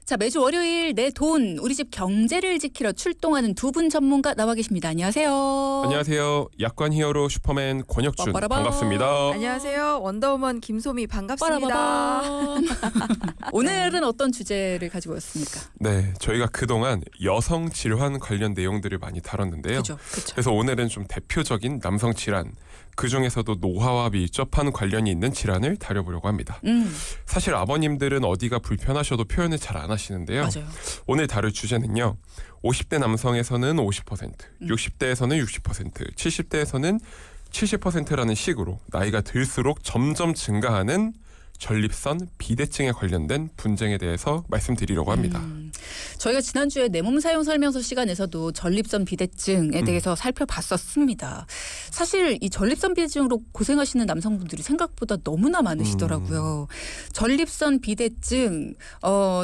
자, 매주 월요일 내 돈, 우리 집 경제를 지키러 출동하는 두 분 전문가 나와 계십니다. 안녕하세요. 안녕하세요. 약관 히어로 슈퍼맨 권혁준 빠빠라밤. 반갑습니다. 안녕하세요. 원더우먼 김소미 반갑습니다. 빠라바밤. 오늘은 어떤 주제를 가지고 왔습니까? 네, 저희가 그동안 여성 질환 관련 내용들을 많이 다뤘는데요. 그죠. 그래서 오늘은 좀 대표적인 남성 질환, 그 중에서도 노화와 밀접한 관련이 있는 질환을 다뤄보려고 합니다. 사실 아버님들은 어디가 불편하셔도 표현을 잘 안 하시는데요. 맞아요. 오늘 다룰 주제는요. 50대 남성에서는 50%, 60대에서는 60%, 70대에서는 70%라는 식으로 나이가 들수록 점점 증가하는 전립선 비대증에 관련된 분쟁에 대해서 말씀드리려고 합니다. 저희가 지난주에 내 몸 사용 설명서 시간에서도 전립선 비대증에 대해서 살펴봤었습니다. 사실 이 전립선 비대증으로 고생하시는 남성분들이 생각보다 너무나 많으시더라고요. 전립선 비대증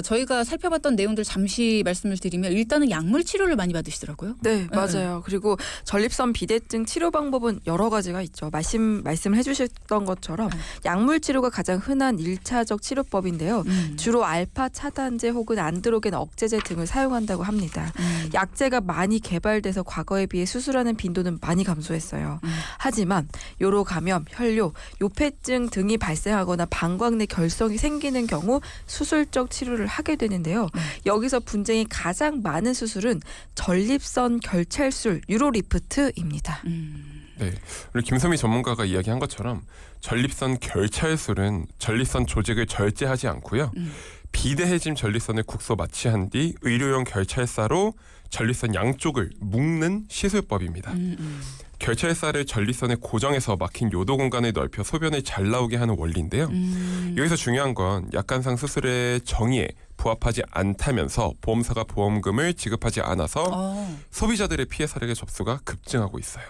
저희가 살펴봤던 내용들 잠시 말씀을 드리면 일단은 약물 치료를 많이 받으시더라고요. 네, 맞아요. 그리고 전립선 비대증 치료 방법은 여러 가지가 있죠. 말씀을 해주셨던 것처럼 약물 치료가 가장 흔한 1차적 치료법인데요. 주로 알파 차단제 혹은 안드로겐 억제제 등을 사용한다고 합니다. 약제가 많이 개발돼서 과거에 비해 수술하는 빈도는 많이 감소했어요. 하지만 요로 감염, 혈뇨, 요폐증 등이 발생하거나 방광 내 결석이 생기는 경우 수술적 치료를 하게 되는데요. 여기서 분쟁이 가장 많은 수술은 전립선 결찰술 유로리프트입니다. 네, 우리 김소미 전문가가 이야기한 것처럼 전립선 결찰술은 전립선 조직을 절제하지 않고요. 비대해진 전립선을 국소 마취한 뒤 의료용 결찰사로 전립선 양쪽을 묶는 시술법입니다. 결찰사를 전립선에 고정해서 막힌 요도 공간을 넓혀 소변을 잘 나오게 하는 원리인데요. 여기서 중요한 건 약관상 수술의 정의에 부합하지 않다면서 보험사가 보험금을 지급하지 않아서 소비자들의 피해 사례의 접수가 급증하고 있어요.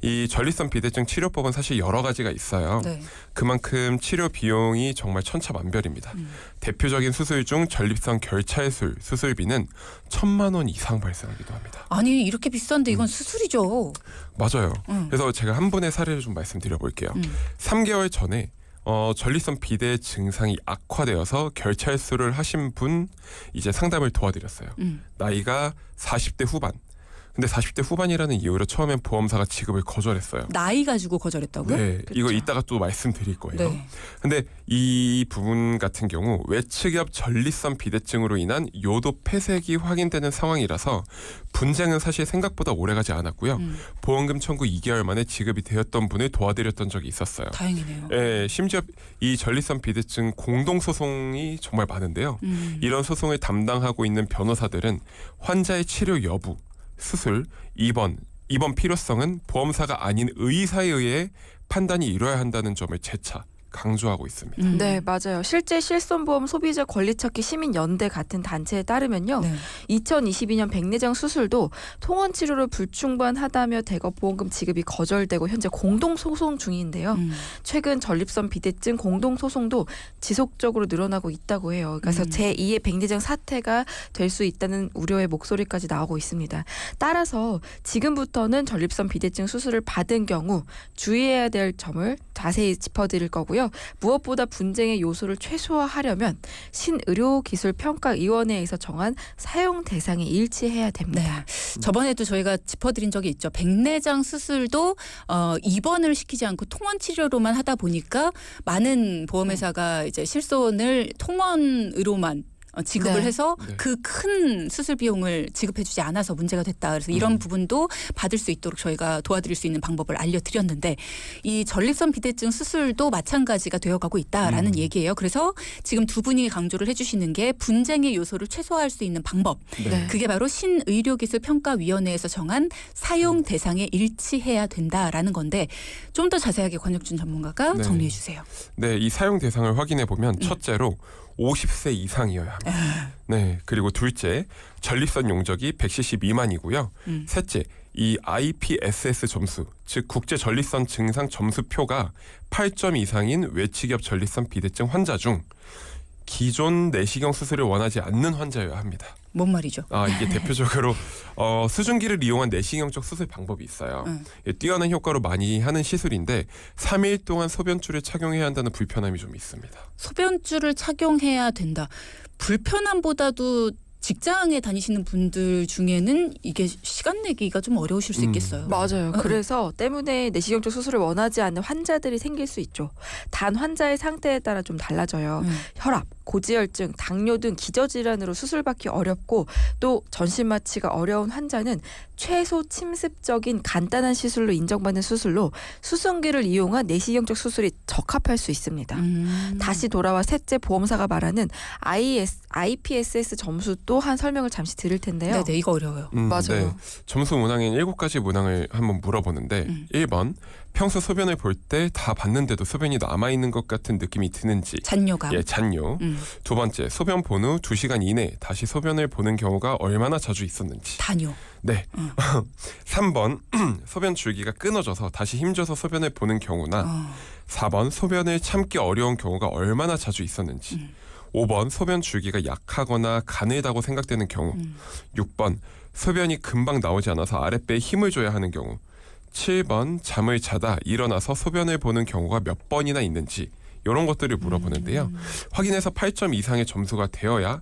이 전립선 비대증 치료법은 사실 여러 가지가 있어요. 네. 그만큼 치료 비용이 정말 천차만별입니다. 대표적인 수술 중 전립선 결찰술 수술비는 1,000만 원 이상 발생하기도 합니다. 아니 이렇게 비싼데 이건 수술이죠. 맞아요. 그래서 제가 한 분의 사례를 좀 말씀드려 볼게요. 3개월 전에 전립선 비대 증상이 악화되어서 결찰술을 하신 분 이제 상담을 도와드렸어요. 나이가 40대 후반. 근데 40대 후반이라는 이유로 처음엔 보험사가 지급을 거절했어요. 나이 가지고 거절했다고요? 네, 그쵸. 이거 이따가 또 말씀드릴 거예요. 네. 근데 이 부분 같은 경우 외측엽 전립선 비대증으로 인한 요도 폐색이 확인되는 상황이라서 분쟁은 사실 생각보다 오래가지 않았고요. 보험금 청구 2개월 만에 지급이 되었던 분을 도와드렸던 적이 있었어요. 다행이네요. 예, 심지어 이 전립선 비대증 공동 소송이 정말 많은데요. 이런 소송을 담당하고 있는 변호사들은 환자의 치료 여부, 수술, 입원 필요성은 보험사가 아닌 의사에 의해 판단이 이뤄야 한다는 점을 재차 강조하고 있습니다. 네, 맞아요. 실제 실손보험 소비자 권리찾기 시민연대 같은 단체에 따르면요. 네. 2022년 백내장 수술도 통원 치료로 불충분하다며 대거 보험금 지급이 거절되고 현재 공동 소송 중인데요. 최근 전립선 비대증 공동 소송도 지속적으로 늘어나고 있다고 해요. 그래서 제2의 백내장 사태가 될 수 있다는 우려의 목소리까지 나오고 있습니다. 따라서 지금부터는 전립선 비대증 수술을 받은 경우 주의해야 될 점을 자세히 짚어드릴 거고요. 무엇보다 분쟁의 요소를 최소화하려면 신의료기술평가위원회에서 정한 사용 대상에 일치해야 됩니다. 네. 저번에도 저희가 짚어드린 적이 있죠. 백내장 수술도 입원을 시키지 않고 통원 치료로만 하다 보니까 많은 보험회사가 이제 실손을 통원으로만 지급을 네. 해서 네. 그 큰 수술 비용을 지급해주지 않아서 문제가 됐다. 그래서 이런 부분도 받을 수 있도록 저희가 도와드릴 수 있는 방법을 알려드렸는데 이 전립선 비대증 수술도 마찬가지가 되어가고 있다라는 얘기예요. 그래서 지금 두 분이 강조를 해주시는 게 분쟁의 요소를 최소화할 수 있는 방법. 네. 그게 바로 신의료기술평가위원회에서 정한 사용 대상에 일치해야 된다라는 건데 좀 더 자세하게 권혁준 전문가가 네. 정리해 주세요. 네, 이 사용 대상을 확인해 보면 첫째로 50세 이상이어야 합니다. 네, 그리고 둘째, 전립선 용적이 100cc 미만이고요. 셋째, 이 IPSS 점수, 즉 국제 전립선 증상 점수표가 8점 이상인 외측엽 전립선 비대증 환자 중 기존 내시경 수술을 원하지 않는 환자여야 합니다. 뭔 말이죠? 이게 대표적으로 수증기를 이용한 내시경적 수술 방법이 있어요. 뛰어난 효과로 많이 하는 시술인데 3일 동안 소변줄을 착용해야 한다는 불편함이 좀 있습니다. 소변줄을 착용해야 된다. 불편함보다도 직장에 다니시는 분들 중에는 이게 시간 내기가 좀 어려우실 수 있겠어요. 맞아요. 그래서 때문에 내시경적 수술을 원하지 않는 환자들이 생길 수 있죠. 단 환자의 상태에 따라 좀 달라져요. 혈압, 고지혈증, 당뇨 등 기저질환으로 수술받기 어렵고 또 전신 마취가 어려운 환자는 최소 침습적인 간단한 시술로 인정받는 수술로 수증기를 이용한 내시경적 수술이 적합할 수 있습니다. 다시 돌아와 셋째 보험사가 말하는 IPSS 점수 또한 설명을 잠시 드릴 텐데요. 네, 이거 어려워요. 맞아요. 네. 점수 문항인 7가지 문항을 한번 물어보는데 1번 평소 소변을 볼 때 다 봤는데도 소변이 남아있는 것 같은 느낌이 드는지. 잔뇨감. 예, 잔뇨. 두 번째, 소변 본 후 2시간 이내에 다시 소변을 보는 경우가 얼마나 자주 있었는지. 다뇨. 네. 3번 소변 줄기가 끊어져서 다시 힘줘서 소변을 보는 경우나 4번 소변을 참기 어려운 경우가 얼마나 자주 있었는지. 5번 소변 줄기가 약하거나 가늘다고 생각되는 경우. 6번 소변이 금방 나오지 않아서 아랫배에 힘을 줘야 하는 경우. 7번 잠을 자다 일어나서 소변을 보는 경우가 몇 번이나 있는지. 이런 것들을 물어보는데요. 확인해서 8점 이상의 점수가 되어야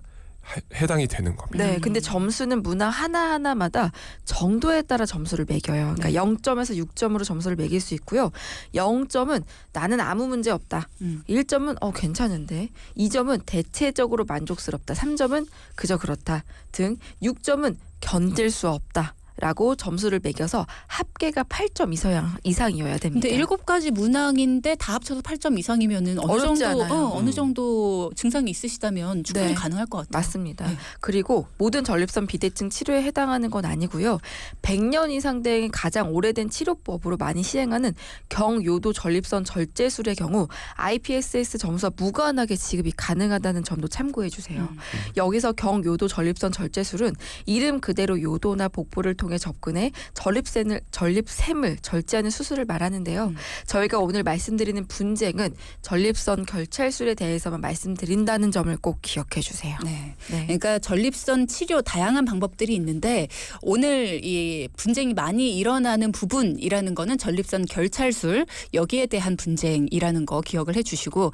해당이 되는 겁니다. 네, 근데 점수는 문항 하나하나마다 정도에 따라 점수를 매겨요. 그러니까 0점에서 6점으로 점수를 매길 수 있고요. 0점은 나는 아무 문제 없다. 1점은 괜찮은데. 2점은 대체적으로 만족스럽다. 3점은 그저 그렇다. 등 6점은 견딜 수 없다. 라고 점수를 매겨서 합계가 8점 이상이어야 됩니다. 근데 7가지 문항인데 다 합쳐서 8점 이상이면은 어렵지 않아요. 어느 정도 증상이 있으시다면 충분히 네. 가능할 것 같아요. 맞습니다. 네. 그리고 모든 전립선 비대증 치료에 해당하는 건 아니고요. 100년 이상 된 가장 오래된 치료법으로 많이 시행하는 경요도 전립선 절제술의 경우 IPSS 점수와 무관하게 지급이 가능하다는 점도 참고해 주세요. 여기서 경요도 전립선 절제술은 이름 그대로 요도나 복부를 통해 접근해 전립샘을 절제하는 수술을 말하는데요. 저희가 오늘 말씀드리는 분쟁은 전립선 결찰술에 대해서만 말씀드린다는 점을 꼭 기억해 주세요. 네. 네. 그러니까 전립선 치료 다양한 방법들이 있는데 오늘 이 분쟁이 많이 일어나는 부분이라는 거는 전립선 결찰술 여기에 대한 분쟁이라는 거 기억을 해주시고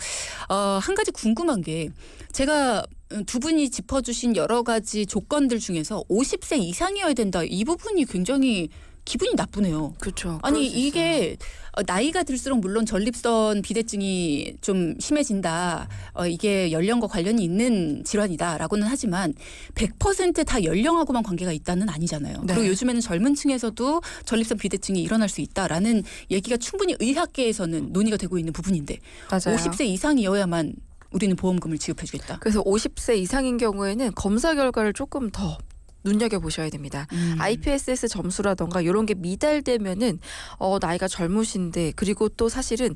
한 가지 궁금한 게 제가 두 분이 짚어주신 여러 가지 조건들 중에서 50세 이상이어야 된다. 이 부분이 굉장히 기분이 나쁘네요. 그렇죠. 아니 이게 나이가 들수록 물론 전립선 비대증이 좀 심해진다. 이게 연령과 관련이 있는 질환이다라고는 하지만 100%다 연령하고만 관계가 있다는 아니잖아요. 네. 그리고 요즘에는 젊은 층에서도 전립선 비대증이 일어날 수 있다라는 얘기가 충분히 의학계에서는 논의가 되고 있는 부분인데 맞아요. 50세 이상이어야만 우리는 보험금을 지급해주겠다. 그래서 50세 이상인 경우에는 검사 결과를 조금 더 눈여겨보셔야 됩니다. IPSS 점수라던가 이런 게 미달되면은 나이가 젊으신데 그리고 또 사실은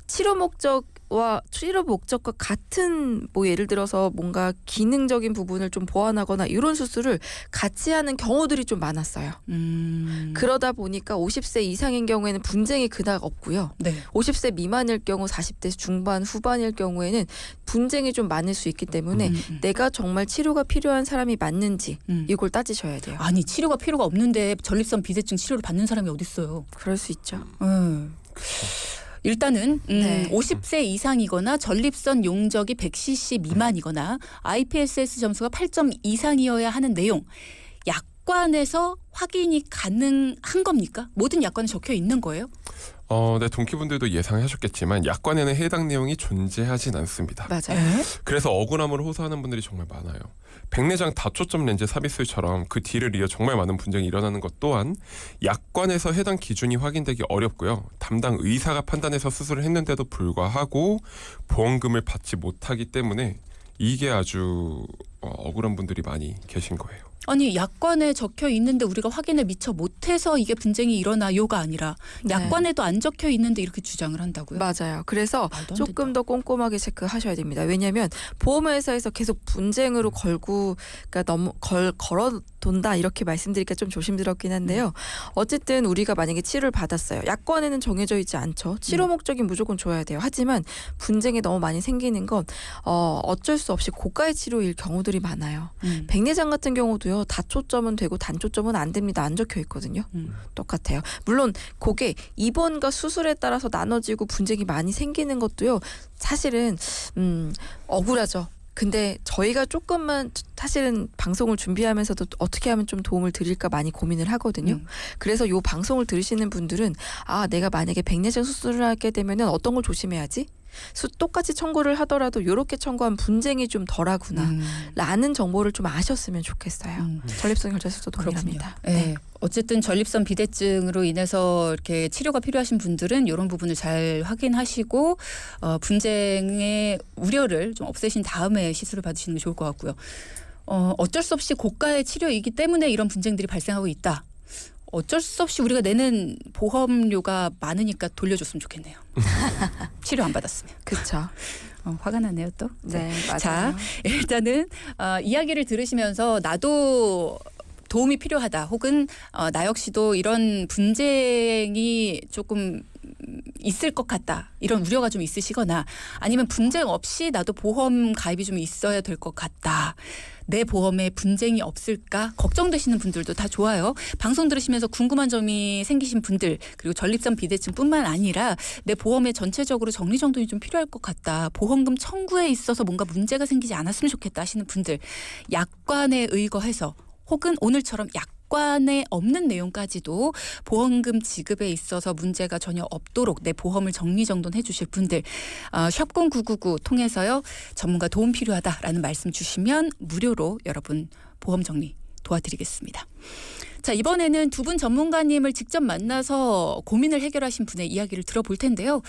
치료 목적과 같은 뭐 예를 들어서 뭔가 기능적인 부분을 좀 보완하거나 이런 수술을 같이 하는 경우들이 좀 많았어요. 그러다 보니까 50세 이상인 경우에는 분쟁이 그닥 없고요. 네. 50세 미만일 경우 40대 중반 후반일 경우에는 분쟁이 좀 많을 수 있기 때문에 내가 정말 치료가 필요한 사람이 맞는지 이걸 따지셔야 돼요. 아니 치료가 필요가 없는데 전립선 비대증 치료를 받는 사람이 어디 있어요? 그럴 수 있죠. 일단은 네. 50세 이상이거나 전립선 용적이 100cc 미만이거나 IPSS 점수가 8점 이상이어야 하는 내용 약관에서 확인이 가능한 겁니까? 모든 약관에 적혀 있는 거예요? 네, 동키분들도 예상하셨겠지만 약관에는 해당 내용이 존재하진 않습니다. 맞아요. 그래서 억울함을 호소하는 분들이 정말 많아요. 백내장 다초점 렌즈 삽입술처럼 그 뒤를 이어 정말 많은 분쟁이 일어나는 것 또한 약관에서 해당 기준이 확인되기 어렵고요. 담당 의사가 판단해서 수술을 했는데도 불구하고 보험금을 받지 못하기 때문에 이게 아주 억울한 분들이 많이 계신 거예요. 아니 약관에 적혀 있는데 우리가 확인을 미처 못해서 이게 분쟁이 일어나요가 아니라 네. 약관에도 안 적혀 있는데 이렇게 주장을 한다고요? 맞아요. 그래서 말도 안 조금 된다. 더 꼼꼼하게 체크하셔야 됩니다. 왜냐하면 보험회사에서 계속 분쟁으로 걸고 그러니까 너무 걸어 돈다 이렇게 말씀드리기가 좀 조심스럽긴 한데요. 어쨌든 우리가 만약에 치료를 받았어요. 약관에는 정해져 있지 않죠. 치료 목적이 무조건 줘야 돼요. 하지만 분쟁이 너무 많이 생기는 건 어쩔 수 없이 고가의 치료일 경우들이 많아요. 백내장 같은 경우도요. 다초점은 되고 단초점은 안 됩니다. 안 적혀 있거든요. 똑같아요. 물론 그게 입원과 수술에 따라서 나눠지고 분쟁이 많이 생기는 것도요. 사실은 억울하죠. 근데 저희가 조금만 사실은 방송을 준비하면서도 어떻게 하면 좀 도움을 드릴까 많이 고민을 하거든요. 그래서 요 방송을 들으시는 분들은 내가 만약에 백내장 수술을 하게 되면은 어떤 걸 조심해야지? 똑같이 청구를 하더라도 이렇게 청구한 분쟁이 좀 덜하구나 라는 정보를 좀 아셨으면 좋겠어요. 전립선 결자술도 동일합니다. 네. 어쨌든 전립선 비대증으로 인해서 이렇게 치료가 필요하신 분들은 이런 부분을 잘 확인하시고 분쟁의 우려를 좀 없애신 다음에 시술을 받으시는 게 좋을 것 같고요. 어쩔 수 없이 고가의 치료이기 때문에 이런 분쟁들이 발생하고 있다. 어쩔 수 없이 우리가 내는 보험료가 많으니까 돌려줬으면 좋겠네요. 치료 안 받았으면. 그렇죠. 화가 나네요 또. 네, 맞아요. 자, 일단은 이야기를 들으시면서 나도 도움이 필요하다. 혹은 나 역시도 이런 분쟁이 조금 있을 것 같다. 이런 우려가 좀 있으시거나 아니면 분쟁 없이 나도 보험 가입이 좀 있어야 될 것 같다. 내 보험에 분쟁이 없을까 걱정되시는 분들도 다 좋아요. 방송 들으시면서 궁금한 점이 생기신 분들 그리고 전립선 비대증뿐만 아니라 내 보험에 전체적으로 정리정돈이 좀 필요할 것 같다. 보험금 청구에 있어서 뭔가 문제가 생기지 않았으면 좋겠다 하시는 분들 약관에 의거해서 혹은 오늘처럼 약관에 없는 내용까지도 보험금 지급에 있어서 문제가 전혀 없도록 내 보험을 정리정돈해 주실 분들 샵 0999 통해서요. 전문가 도움 필요하다라는 말씀 주시면 무료로 여러분 보험 정리 도와드리겠습니다. 자, 이번에는 두 분 전문가님을 직접 만나서 고민을 해결하신 분의 이야기를 들어볼 텐데요.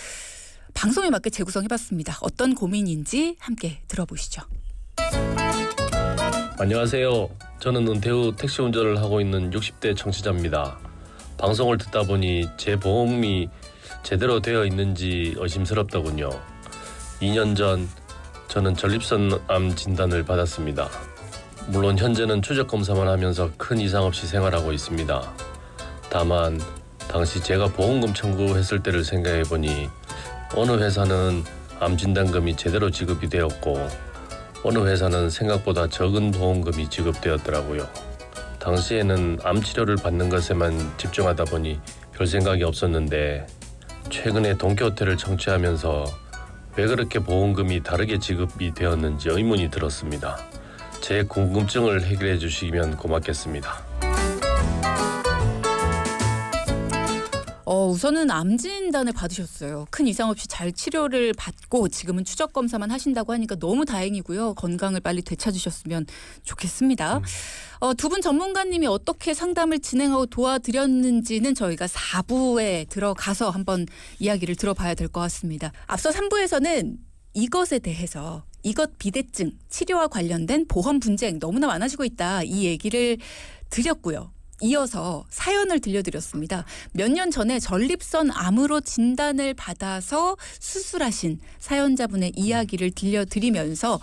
방송에 맞게 재구성해봤습니다. 어떤 고민인지 함께 들어보시죠. 안녕하세요. 저는 은퇴 후 택시 운전을 하고 있는 60대 청취자입니다. 방송을 듣다 보니 제 보험이 제대로 되어 있는지 의심스럽더군요. 2년 전 저는 전립선암 진단을 받았습니다. 물론 현재는 추적 검사만 하면서 큰 이상 없이 생활하고 있습니다. 다만 당시 제가 보험금 청구했을 때를 생각해 보니 어느 회사는 암 진단금이 제대로 지급이 되었고 어느 회사는 생각보다 적은 보험금이 지급되었더라고요. 당시에는 암 치료를 받는 것에만 집중하다 보니 별 생각이 없었는데 최근에 돈키호테를 청취하면서 왜 그렇게 보험금이 다르게 지급이 되었는지 의문이 들었습니다. 제 궁금증을 해결해 주시면 고맙겠습니다. 우선은 암 진단을 받으셨어요. 큰 이상 없이 잘 치료를 받고 지금은 추적 검사만 하신다고 하니까 너무 다행이고요. 건강을 빨리 되찾으셨으면 좋겠습니다. 두 분 전문가님이 어떻게 상담을 진행하고 도와드렸는지는 저희가 4부에 들어가서 한번 이야기를 들어봐야 될 것 같습니다. 앞서 3부에서는 이것에 대해서 이것 비대증 치료와 관련된 보험 분쟁 너무나 많아지고 있다. 이 얘기를 드렸고요. 이어서 사연을 들려드렸습니다. 몇 년 전에 전립선 암으로 진단을 받아서 수술하신 사연자분의 이야기를 들려드리면서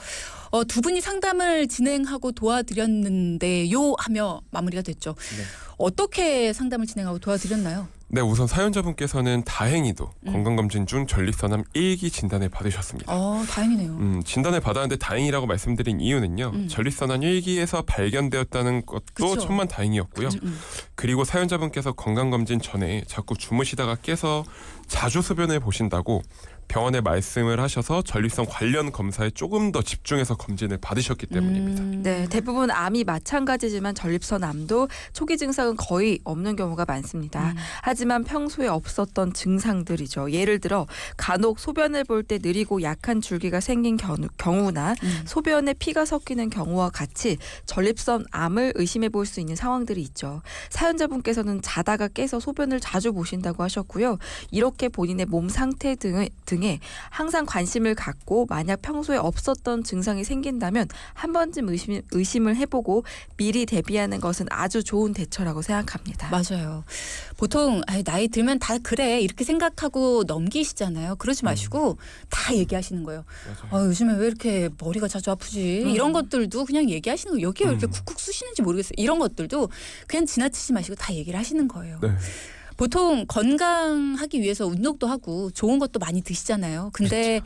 두 분이 상담을 진행하고 도와드렸는데요 하며 마무리가 됐죠. 네. 어떻게 상담을 진행하고 도와드렸나요? 네, 우선 사연자분께서는 다행히도 건강검진 중 전립선암 1기 진단을 받으셨습니다. 다행이네요. 진단을 받았는데 다행이라고 말씀드린 이유는요. 전립선암 1기에서 발견되었다는 것도 그쵸. 천만 다행이었고요. 그리고 사연자분께서 건강검진 전에 자꾸 주무시다가 깨서 자주 소변을 보신다고 병원에 말씀을 하셔서 전립선 관련 검사에 조금 더 집중해서 검진을 받으셨기 때문입니다. 네, 대부분 암이 마찬가지지만 전립선암도 초기 증상은 거의 없는 경우가 많습니다. 하지만 평소에 없었던 증상들이죠. 예를 들어 간혹 소변을 볼 때 느리고 약한 줄기가 생긴 경우나 소변에 피가 섞이는 경우와 같이 전립선암을 의심해 볼 수 있는 상황들이 있죠. 사연자분께서는 자다가 깨서 소변을 자주 보신다고 하셨고요. 이렇게 본인의 몸 상태 등을 등에 항상 관심을 갖고 만약 평소에 없었던 증상이 생긴다면 한 번쯤 의심을 해보고 미리 대비하는 것은 아주 좋은 대처라고 생각합니다. 맞아요. 보통 나이 들면 다 그래 이렇게 생각하고 넘기시잖아요. 그러지 마시고 다 얘기하시는 거예요. 맞아요. 요즘에 왜 이렇게 머리가 자주 아프지? 이런 것들도 그냥 얘기하시는 거예요. 여기가 왜 이렇게 쿡쿡 쑤시는지 모르겠어요. 이런 것들도 그냥 지나치지 마시고 다 얘기를 하시는 거예요. 네. 보통 건강하기 위해서 운동도 하고 좋은 것도 많이 드시잖아요. 근데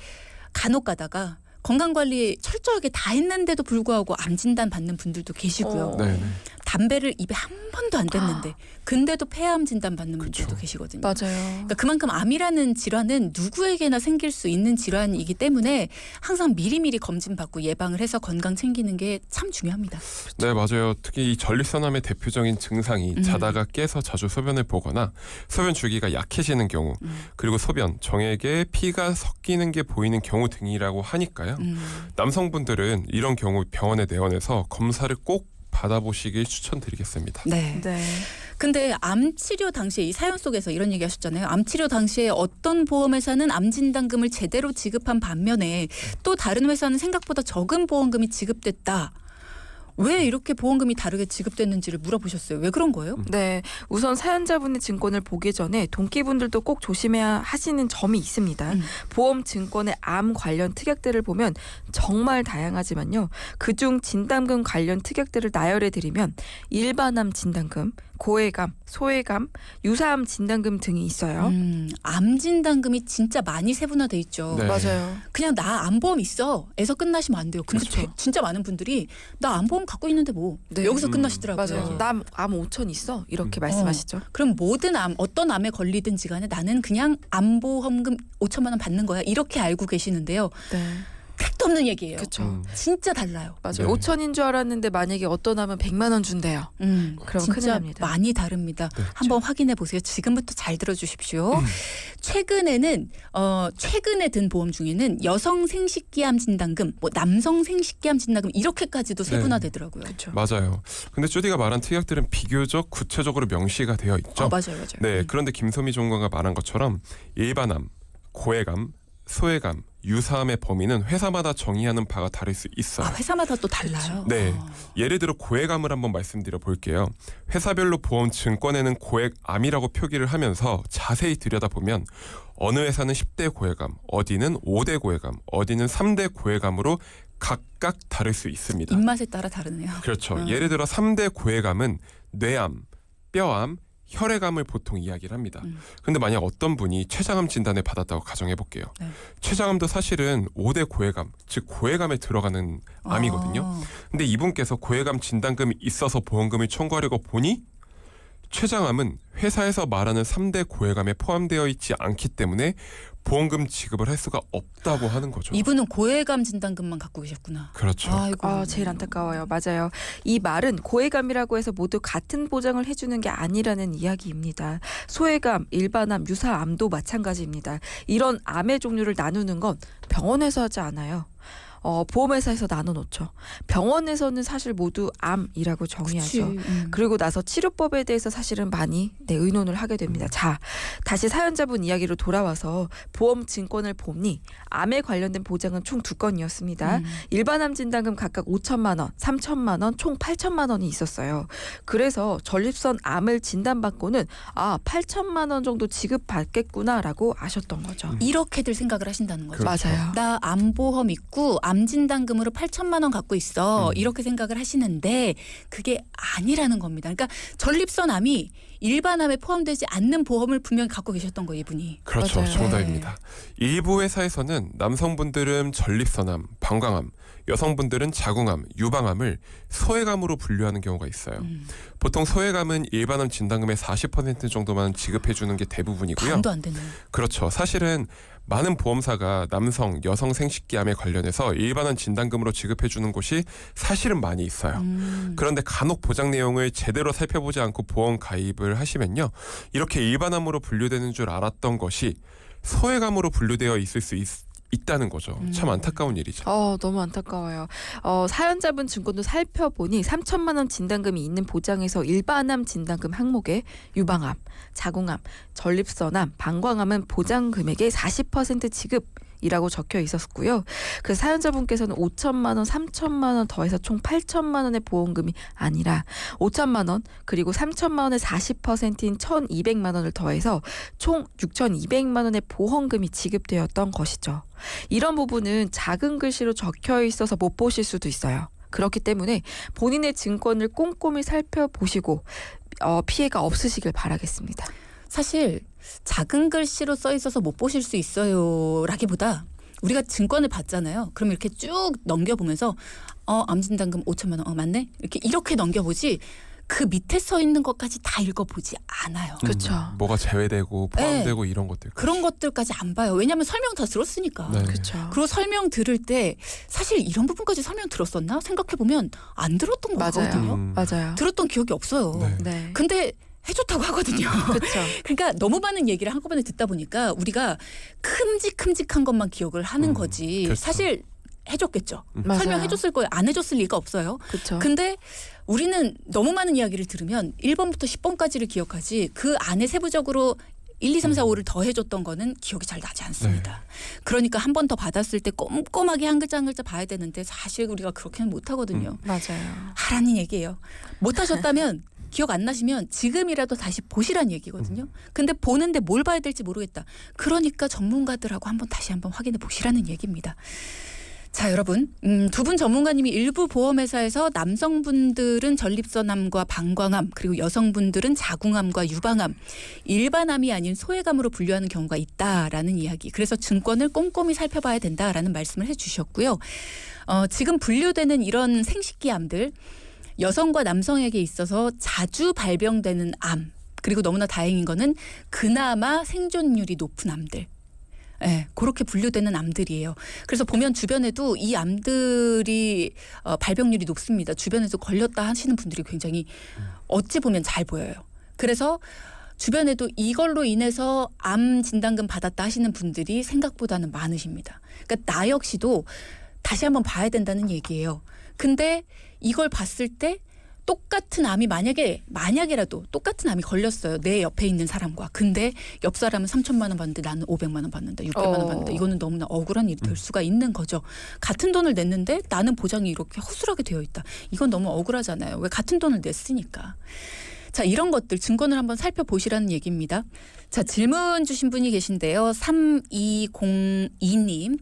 간혹 가다가 건강관리 철저하게 다 했는데도 불구하고 암 진단 받는 분들도 계시고요. 네. 담배를 입에 한 번도 안 댔는데 근데도 폐암 진단 받는 분들도 그쵸. 계시거든요. 맞아요. 그러니까 그만큼 암이라는 질환은 누구에게나 생길 수 있는 질환이기 때문에 항상 미리미리 검진받고 예방을 해서 건강 챙기는 게 참 중요합니다. 네, 맞아요. 특히 이 전립선암의 대표적인 증상이 자다가 깨서 자주 소변을 보거나 소변 주기가 약해지는 경우, 그리고 소변, 정액에 피가 섞이는 게 보이는 경우 등이라고 하니까요. 남성분들은 이런 경우 병원에 내원해서 검사를 꼭 받아보시길 추천드리겠습니다. 네. 네. 근데 암 치료 당시에 이 사연 속에서 이런 얘기 하셨잖아요. 암 치료 당시에 어떤 보험회사는 암 진단금을 제대로 지급한 반면에 또 다른 회사는 생각보다 적은 보험금이 지급됐다. 왜 이렇게 보험금이 다르게 지급됐는지를 물어보셨어요. 왜 그런 거예요? 네, 우선 사연자분의 증권을 보기 전에 동기분들도 꼭 조심해야 하시는 점이 있습니다. 보험 증권의 암 관련 특약들을 보면 정말 다양하지만요. 그중 진단금 관련 특약들을 나열해 드리면 일반암 진단금, 고해감, 소해감, 유사암 진단금 등이 있어요. 암 진단금이 진짜 많이 세분화돼 있죠. 네. 맞아요. 그냥 나 암보험 있어.에서 끝나시면 안 돼요. 근데 그쵸. 진짜 많은 분들이 나 암보험 갖고 있는데 뭐 네. 여기서 끝나시더라고요. 맞아요. 남 암 5천 있어 이렇게 말씀하시죠. 그럼 모든 암 어떤 암에 걸리든지 간에 나는 그냥 암보험금 5천만 원 받는 거야 이렇게 알고 계시는데요. 네, 택도 없는 얘기예요. 그렇죠. 진짜 달라요. 맞아요. 네. 5천인 줄 알았는데 만약에 어떤 하면 100만 원 준대요. 그럼 큰일 진짜 납니다. 많이 다릅니다. 네, 한번 확인해 보세요. 지금부터 잘 들어주십시오. 최근에는 최근에 든 보험 중에는 여성 생식기암 진단금, 뭐 남성 생식기암 진단금 이렇게까지도 네. 세분화되더라고요. 그렇죠. 맞아요. 근데 쪼디가 말한 특약들은 비교적 구체적으로 명시가 되어 있죠. 맞아요, 맞아요. 네, 그런데 김소미 전문가가 말한 것처럼 일반암, 고해감, 소해감, 유사암의 범위는 회사마다 정의하는 바가 다를 수 있어요. 회사마다 또 달라요. 네, 예를 들어 고해감을 한번 말씀드려 볼게요. 회사별로 보험 증권에는 고해암이라고 표기를 하면서 자세히 들여다보면 어느 회사는 10대 고해감, 어디는 5대 고해감, 어디는 3대 고해감으로 각각 다를 수 있습니다. 입맛에 따라 다르네요. 그렇죠. 예를 들어 3대 고해감은 뇌암, 뼈암, 혈액암을 보통 이야기를 합니다. 근데 만약 어떤 분이 췌장암 진단을 받았다고 가정해 볼게요. 네. 췌장암도 사실은 5대 고해감, 즉 고해감에 들어가는 암이거든요. 근데 이분께서 고해감 진단금이 있어서 보험금을 청구하려고 보니 췌장암은 회사에서 말하는 3대 고해감에 포함되어 있지 않기 때문에 보험금 지급을 할 수가 없다고 하는 거죠. 이분은 고해감 진단금만 갖고 계셨구나. 그렇죠. 아이고. 제일 안타까워요. 맞아요. 이 말은 고해감이라고 해서 모두 같은 보장을 해주는 게 아니라는 이야기입니다. 소해감, 일반암, 유사암도 마찬가지입니다. 이런 암의 종류를 나누는 건 병원에서 하지 않아요. 보험회사에서 나눠놓죠. 병원에서는 사실 모두 암이라고 정의하죠. 그리고 나서 치료법에 대해서 사실은 많이 의논을 하게 됩니다. 자, 다시 사연자분 이야기로 돌아와서 보험 증권을 보니 암에 관련된 보장은 총 2건이었습니다. 일반암 진단금 각각 5천만 원, 3천만 원, 총 8천만 원이 있었어요. 그래서 전립선 암을 진단받고는 8천만 원 정도 지급받겠구나라고 아셨던 거죠. 이렇게들 생각을 하신다는 거죠. 그렇죠. 맞아요. 나 암보험 있고 암 진단금으로 8천만 원 갖고 있어. 이렇게 생각을 하시는데 그게 아니라는 겁니다. 그러니까 전립선 암이 일반 암에 포함되지 않는 보험을 분명히 갖고 계셨던 거예요, 이분이. 그렇죠. 맞아요. 정답입니다. 일부 회사에서는 남성분들은 전립선암, 방광암, 여성분들은 자궁암, 유방암을 소해감으로 분류하는 경우가 있어요. 보통 소해감은 일반암 진단금의 40% 정도만 지급해 주는 게 대부분이고요. 반도 안 되네요. 그렇죠. 사실은 많은 보험사가 남성, 여성 생식기암에 관련해서 일반암 진단금으로 지급해 주는 곳이 사실은 많이 있어요. 그런데 간혹 보장 내용을 제대로 살펴보지 않고 보험 가입을 하시면요. 이렇게 일반암으로 분류되는 줄 알았던 것이 소해감으로 분류되어 있을 수 있다는 거죠. 참 안타까운 일이죠. 너무 안타까워요. 사연자분 증권도 살펴보니 3천만 원 진단금이 있는 보장에서 일반암 진단금 항목에 유방암, 자궁암, 전립선암, 방광암은 보장 금액의 40% 지급이라고 적혀 있었고요. 그 사연자분께서는 5천만 원, 3천만 원 더해서 총 8천만 원의 보험금이 아니라 5천만 원 그리고 3천만 원의 40%인 1,200만 원을 더해서 총 6,200만 원의 보험금이 지급되었던 것이죠. 이런 부분은 작은 글씨로 적혀 있어서 못 보실 수도 있어요. 그렇기 때문에 본인의 증권을 꼼꼼히 살펴보시고 피해가 없으시길 바라겠습니다. 사실 작은 글씨로 써 있어서 못 보실 수 있어요 라기보다 우리가 증권을 받잖아요. 그럼 이렇게 쭉 넘겨보면서 암진단금 5천만 원 맞네? 이렇게 넘겨보지 그 밑에 써 있는 것까지 다 읽어보지 않아요. 그렇죠. 뭐가 제외되고 포함되고 이런 것들. 그런 것들까지 안 봐요. 왜냐하면 설명 다 들었으니까. 네. 그렇죠. 그리고 설명 들을 때 사실 이런 부분까지 설명 들었었나 생각해보면 안 들었던 거 맞아요. 같거든요. 맞아요. 들었던 기억이 없어요. 네. 네. 근데 해줬다고 하거든요. 그렇죠. 그러니까 너무 많은 얘기를 한꺼번에 듣다 보니까 우리가 큼직큼직한 것만 기억을 하는 거지 그렇죠. 사실 해줬겠죠. 맞아요. 설명해줬을 거예요. 안 해줬을 리가 없어요. 그렇죠. 근데 우리는 너무 많은 이야기를 들으면 1번부터 10번까지를 기억하지 그 안에 세부적으로 1, 2, 3, 4, 5를 더 해줬던 거는 기억이 잘 나지 않습니다. 그러니까 한 번 더 받았을 때 꼼꼼하게 한 글자 한 글자 봐야 되는데 사실 우리가 그렇게는 못하거든요. 맞아요. 하라는 얘기예요. 못하셨다면 기억 안 나시면 지금이라도 다시 보시란 얘기거든요. 근데 보는데 뭘 봐야 될지 모르겠다. 그러니까 전문가들하고 다시 한번 확인해 보시라는 얘기입니다. 자, 여러분, 두 분 전문가님이 일부 보험회사에서 남성분들은 전립선암과 방광암 그리고 여성분들은 자궁암과 유방암, 일반암이 아닌 소외감으로 분류하는 경우가 있다라는 이야기. 그래서 증권을 꼼꼼히 살펴봐야 된다라는 말씀을 해주셨고요. 지금 분류되는 이런 생식기암들 여성과 남성에게 있어서 자주 발병되는 암 그리고 너무나 다행인 거는 그나마 생존율이 높은 암들. 네, 그렇게 분류되는 암들이에요. 그래서 보면 주변에도 이 암들이 발병률이 높습니다. 주변에서 걸렸다 하시는 분들이 굉장히 어찌 보면 잘 보여요. 그래서 주변에도 이걸로 인해서 암 진단금 받았다 하시는 분들이 생각보다는 많으십니다. 그러니까 나 역시도 다시 한번 봐야 된다는 얘기예요. 근데 이걸 봤을 때 똑같은 암이 만약에라도 똑같은 암이 걸렸어요. 내 옆에 있는 사람과. 근데 옆 사람은 3천만 원 받는데 나는 500만 원 받는다. 600만 원 받는다. 이거는 너무나 억울한 일이 될 수가 있는 거죠. 같은 돈을 냈는데 나는 보장이 이렇게 허술하게 되어 있다. 이건 너무 억울하잖아요. 왜 같은 돈을 냈으니까. 자, 이런 것들 증권을 한번 살펴보시라는 얘기입니다. 자, 질문 주신 분이 계신데요. 3202님.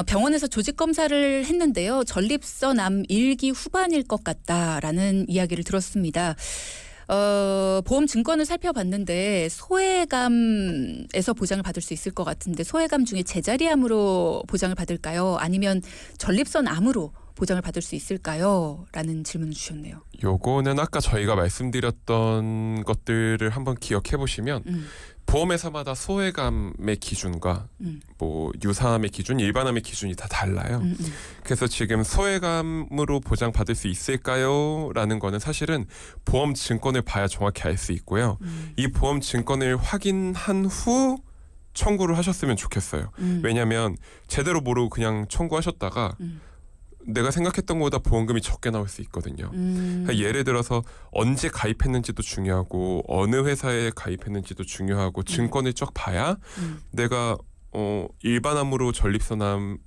병원에서 조직 검사를 했는데요. 전립선암 1기 후반일 것 같다라는 이야기를 들었습니다. 보험 증권을 살펴봤는데 소외감에서 보장을 받을 수 있을 것 같은데 소외감 중에 제자리암으로 보장을 받을까요? 아니면 전립선암으로 보장을 받을 수 있을까요? 라는 질문을 주셨네요. 요거는 아까 저희가 말씀드렸던 것들을 한번 기억해 보시면 보험회사마다 소외감의 기준과 뭐 유사암의 기준, 일반암의 기준이 다 달라요. 그래서 지금 소외감으로 보장받을 수 있을까요? 라는 거는 사실은 보험 증권을 봐야 정확히 알 수 있고요. 이 보험 증권을 확인한 후 청구를 하셨으면 좋겠어요. 왜냐하면 제대로 모르고 그냥 청구하셨다가 내가 생각했던 것보다 보험금이 적게 나올 수 있거든요. 그러니까 예를 들어서 언제 가입했는지도 중요하고 어느 회사에 가입했는지도 중요하고 증권을 쭉 봐야 내가 일반암으로 전립선암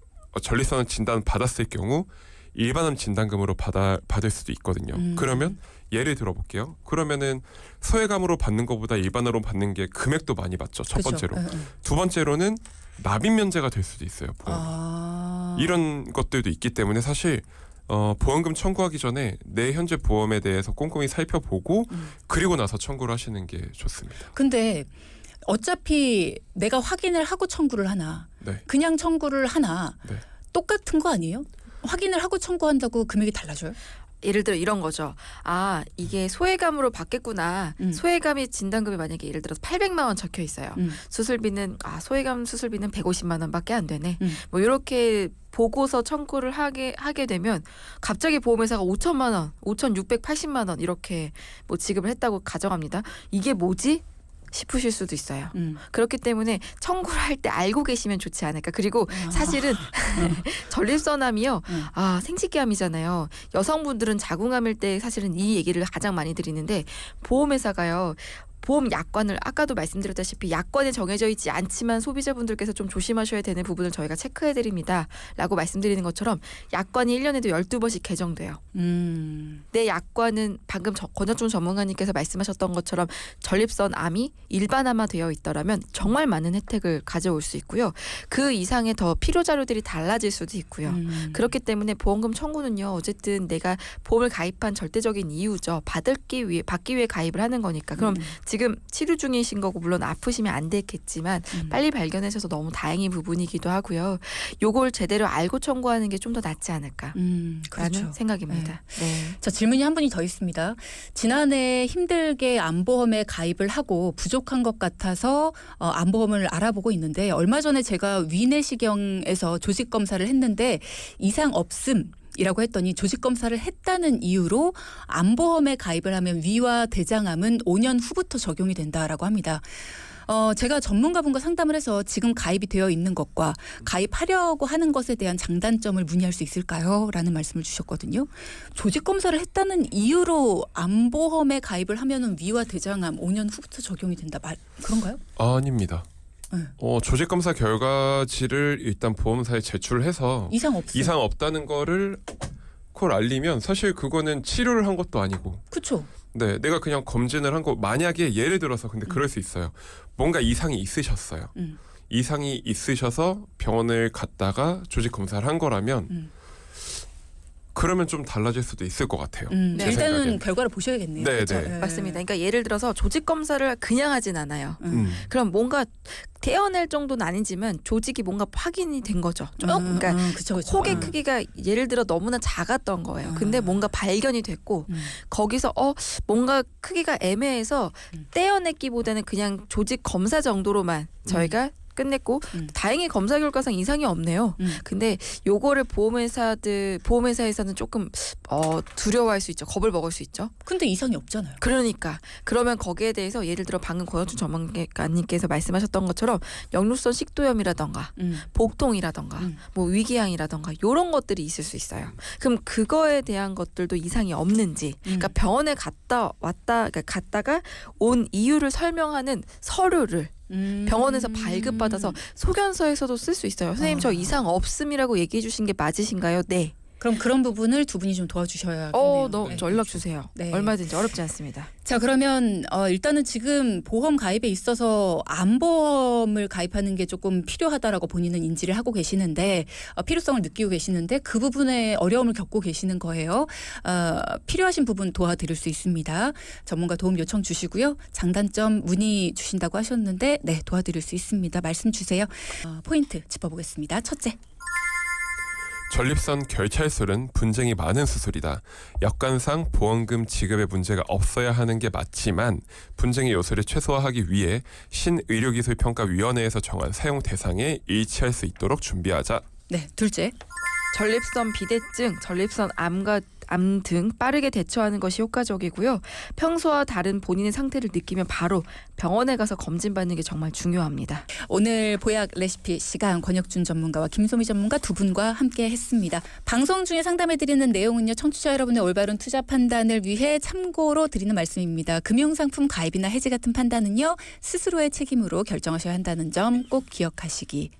진단 받았을 경우 일반암 진단금으로 받을 수도 있거든요. 그러면 예를 들어볼게요. 그러면은 소외감으로 받는 것보다 일반으로 받는 게 금액도 많이 받죠. 첫 그렇죠. 번째로. 두 번째로는 납입 면제가 될 수도 있어요. 보험. 이런 것들도 있기 때문에 사실 보험금 청구하기 전에 내 현재 보험에 대해서 꼼꼼히 살펴보고 그리고 나서 청구를 하시는 게 좋습니다. 근데 어차피 내가 확인을 하고 청구를 하나 네. 그냥 청구를 하나 네. 똑같은 거 아니에요? 확인을 하고 청구한다고 금액이 달라져요? 예를 들어 이런 거죠. 아, 이게 소외감으로 받겠구나. 소외감이 진단금이 만약에 예를 들어서 800만 원 적혀 있어요. 수술비는 소외감 수술비는 150만 원밖에 안 되네. 뭐 이렇게 보고서 청구를 하게 되면 갑자기 보험회사가 5천만 원, 5,680만 원 이렇게 뭐 지급을 했다고 가정합니다. 이게 뭐지? 싶으실 수도 있어요. 그렇기 때문에 청구를 할 때 알고 계시면 좋지 않을까. 그리고 사실은 전립선암이요. 생식기암이잖아요. 여성분들은 자궁암일 때 사실은 이 얘기를 가장 많이 드리는데 보험회사가요. 보험 약관을 아까도 말씀드렸다시피 약관에 정해져 있지 않지만 소비자분들께서 좀 조심하셔야 되는 부분을 저희가 체크해드립니다. 라고 말씀드리는 것처럼 약관이 1년에도 12번씩 개정돼요. 내 약관은 방금 권혁준 전문가님께서 말씀하셨던 것처럼 전립선 암이 일반암화되어 있더라면 정말 많은 혜택을 가져올 수 있고요. 그 이상의 더 필요 자료들이 달라질 수도 있고요. 그렇기 때문에 보험금 청구는요. 어쨌든 내가 보험을 가입한 절대적인 이유죠. 받기 위해 가입을 하는 거니까. 그럼 지금 치료 중이신 거고 물론 아프시면 안 됐겠지만 빨리 발견하셔서 너무 다행인 부분이기도 하고요. 요걸 제대로 알고 청구하는 게 좀 더 낫지 않을까 라는 생각입니다. 네. 자, 질문이 한 분이 더 있습니다. 지난해 힘들게 암보험에 가입을 하고 부족한 것 같아서 암보험을 알아보고 있는데 얼마 전에 제가 위내시경에서 조직 검사를 했는데 이상 없음 이라고 했더니 조직 검사를 했다는 이유로 암보험에 가입을 하면 위와 대장암은 5년 후부터 적용이 된다라고 합니다. 제가 전문가분과 상담을 해서 지금 가입이 되어 있는 것과 가입하려고 하는 것에 대한 장단점을 문의할 수 있을까요? 라는 말씀을 주셨거든요. 조직 검사를 했다는 이유로 암보험에 가입을 하면은 위와 대장암 5년 후부터 적용이 된다. 그런가요? 아닙니다. 네. 조직 검사 결과지를 일단 보험사에 제출해서 이상 없음. 이상 없다는 거를 그걸 알리면 사실 그거는 치료를 한 것도 아니고. 그렇죠. 네, 내가 그냥 검진을 한 거 만약에 예를 들어서 근데 그럴 수 있어요. 뭔가 이상이 있으셨어요. 이상이 있으셔서 병원을 갔다가 조직 검사를 한 거라면 그러면 좀 달라질 수도 있을 것 같아요. 제 일단은 생각엔. 결과를 보셔야겠네요. 네, 그렇죠? 네. 맞습니다. 그러니까 예를 들어서 조직 검사를 그냥 하진 않아요. 그럼 뭔가 떼어낼 정도는 아니지만 조직이 뭔가 확인이 된 거죠. 그러니까 그쵸. 혹의 크기가 예를 들어 너무나 작았던 거예요. 근데 뭔가 발견이 됐고 거기서 뭔가 크기가 애매해서 떼어내기보다는 그냥 조직 검사 정도로만 저희가 끝냈고 다행히 검사 결과상 이상이 없네요. 근데 요거를 보험회사에서는 조금 두려워할 수 있죠. 겁을 먹을 수 있죠. 근데 이상이 없잖아요. 그러니까 그러면 거기에 대해서 예를 들어 방금 권혁준 전문가님께서 말씀하셨던 것처럼 역류성 식도염이라던가 복통이라던가 뭐 위궤양이라던가 이런 것들이 있을 수 있어요. 그럼 그거에 대한 것들도 이상이 없는지, 그러니까 병원에 갔다가 온 이유를 설명하는 서류를 병원에서 발급받아서 소견서에서도 쓸 수 있어요. 선생님 저 이상 없음이라고 얘기해 주신 게 맞으신가요? 네. 그럼 그런 부분을 두 분이 좀 도와주셔야겠네요. 저 연락 주세요. 네. 얼마든지 어렵지 않습니다. 자, 그러면 일단은 지금 보험 가입에 있어서 암보험을 가입하는 게 조금 필요하다라고 본인은 인지를 하고 계시는데 필요성을 느끼고 계시는데 그 부분에 어려움을 겪고 계시는 거예요. 필요하신 부분 도와드릴 수 있습니다. 전문가 도움 요청 주시고요. 장단점 문의 주신다고 하셨는데 네, 도와드릴 수 있습니다. 말씀 주세요. 포인트 짚어보겠습니다. 첫째. 전립선 결찰술은 분쟁이 많은 수술이다. 약관상 보험금 지급에 문제가 없어야 하는 게 맞지만 분쟁의 요소를 최소화하기 위해 신의료기술평가위원회에서 정한 사용 대상에 일치할 수 있도록 준비하자. 네, 둘째. 전립선 비대증, 전립선 암 등 빠르게 대처하는 것이 효과적이고요. 평소와 다른 본인의 상태를 느끼면 바로 병원에 가서 검진받는 게 정말 중요합니다. 오늘 보약 레시피 시간 권혁준 전문가와 김소미 전문가 두 분과 함께 했습니다. 방송 중에 상담해드리는 내용은요. 청취자 여러분의 올바른 투자 판단을 위해 참고로 드리는 말씀입니다. 금융상품 가입이나 해지 같은 판단은요. 스스로의 책임으로 결정하셔야 한다는 점 꼭 기억하시기